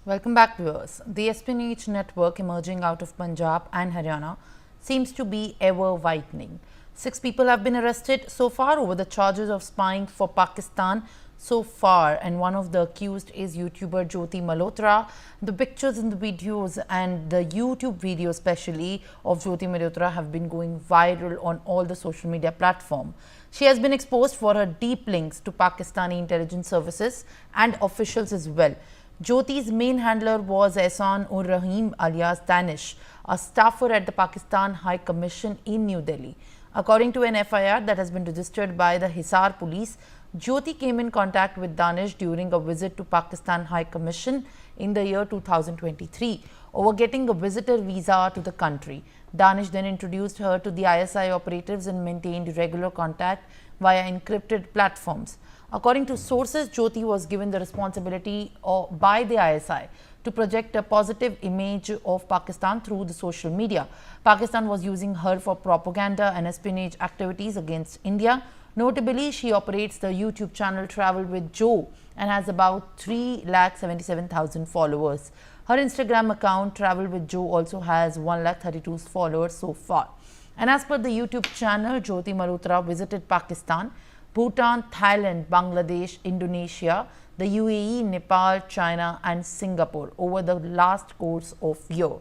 Welcome back, viewers. The espionage network emerging out of Punjab and Haryana seems to be ever widening. 6 people have been arrested so far over the charges of spying for Pakistan so far, and one of the accused is YouTuber Jyoti Malhotra. The pictures and the videos and the YouTube video especially of Jyoti Malhotra have been going viral on all the social media platforms. She has been exposed for her deep links to Pakistani intelligence services and officials as well. Jyoti's main handler was Ehsan-ur-Rahim alias Danish, a staffer at the Pakistan High Commission in New Delhi. According to an FIR that has been registered by the Hisar police, Jyoti came in contact with Danish during a visit to Pakistan High Commission in the year 2023 over getting a visitor visa to the country. Danish then introduced her to the ISI operatives and maintained regular contact via encrypted platforms. According to sources, Jyoti was given the responsibility by the ISI to project a positive image of Pakistan through the social media. Pakistan was using her for propaganda and espionage activities against India. Notably, she operates the YouTube channel Travel with Joe and has about 3,77,000 followers. Her Instagram account Travel with Joe also has 1,32,000 followers so far. And as per the YouTube channel, Jyoti Malhotra visited Pakistan, Bhutan, Thailand, Bangladesh, Indonesia, the UAE, Nepal, China and Singapore over the last course of year.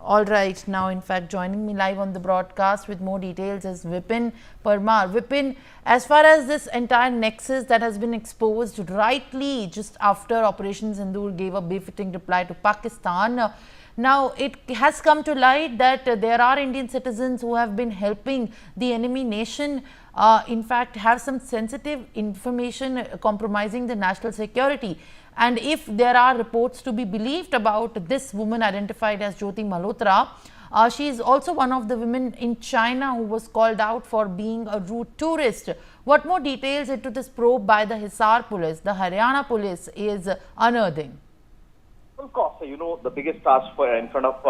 All right, now in fact joining me live on the broadcast with more details is Vipin Parmar. Vipin, as far as this entire nexus that has been exposed rightly just after Operation Sindoor gave a befitting reply to Pakistan, now it has come to light that there are Indian citizens who have been helping the enemy nation, in fact have some sensitive information compromising the national security. And if there are reports to be believed about this woman identified as Jyoti Malhotra, she is also one of the women in China who was called out for being a route tourist. What more details into this probe by the Hisar police, the Haryana police is unearthing? Of course, the biggest task in front of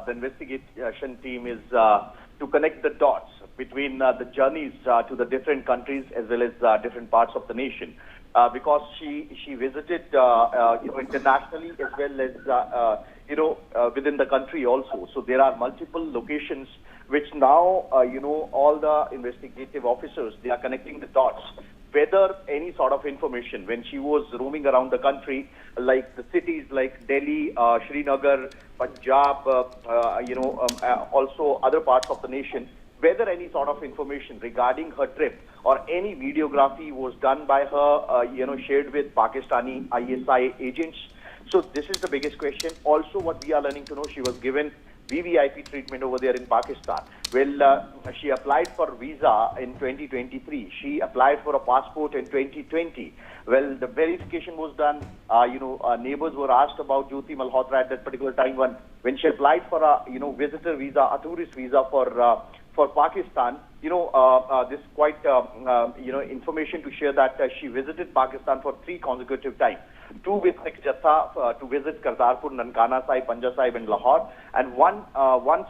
the investigation team is to connect the dots between the journeys to the different countries as well as different parts of the nation. Because she visited internationally as well as within the country also. So there are multiple locations which now all the investigative officers, they are connecting the dots. Whether any sort of information when she was roaming around the country, like the cities like Delhi, Srinagar, Punjab, also other parts of the nation, whether any sort of information regarding her trip or any videography was done by her, shared with Pakistani ISI agents. So this is the biggest question. Also, what we are learning to know, she was given VVIP treatment over there in Pakistan. Well, she applied for visa in 2023. She applied for a passport in 2020. Well, the verification was done. Neighbors were asked about Jyoti Malhotra at that particular time when she applied for a visitor visa, a tourist visa for Pakistan. This quite information to share that she visited Pakistan for 3 consecutive times. 2 with Sikh Jatha to visit Kartarpur, Nankana Sahib, Panja Sahib and Lahore, and once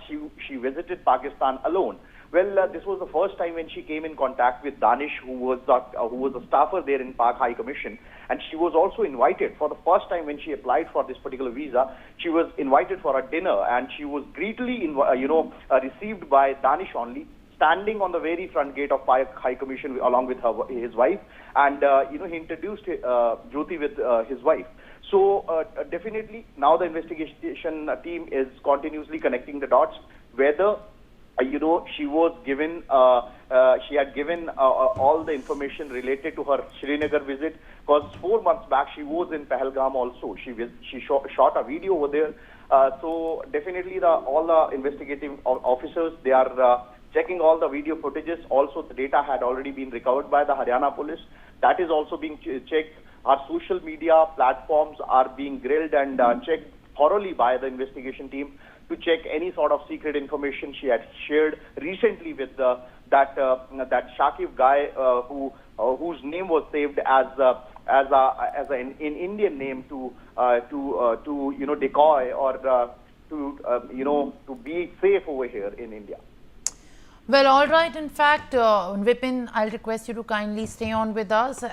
she visited Pakistan alone. Well, this was the first time when she came in contact with Danish, who was a staffer there in Pak High Commission, and she was also invited for the first time when she applied for this particular visa. She was invited for a dinner, and she was greatly received by Danish only, standing on the very front gate of Pak High Commission along with his wife, and he introduced Jyoti with his wife. So definitely now the investigation team is continuously connecting the dots, whether she was given, she had given all the information related to her Srinagar visit, because 4 months back she was in Pahalgam also. She shot a video over there. So definitely all the investigative officers, they are checking all the video footages. Also, the data had already been recovered by the Haryana police. That is also being checked. Our social media platforms are being grilled and checked thoroughly by the investigation team to check any sort of secret information she had shared recently with that Shakib guy whose name was saved as an Indian name to decoy or to be safe over here in India. Well, all right. In fact, Vipin, I'll request you to kindly stay on with us as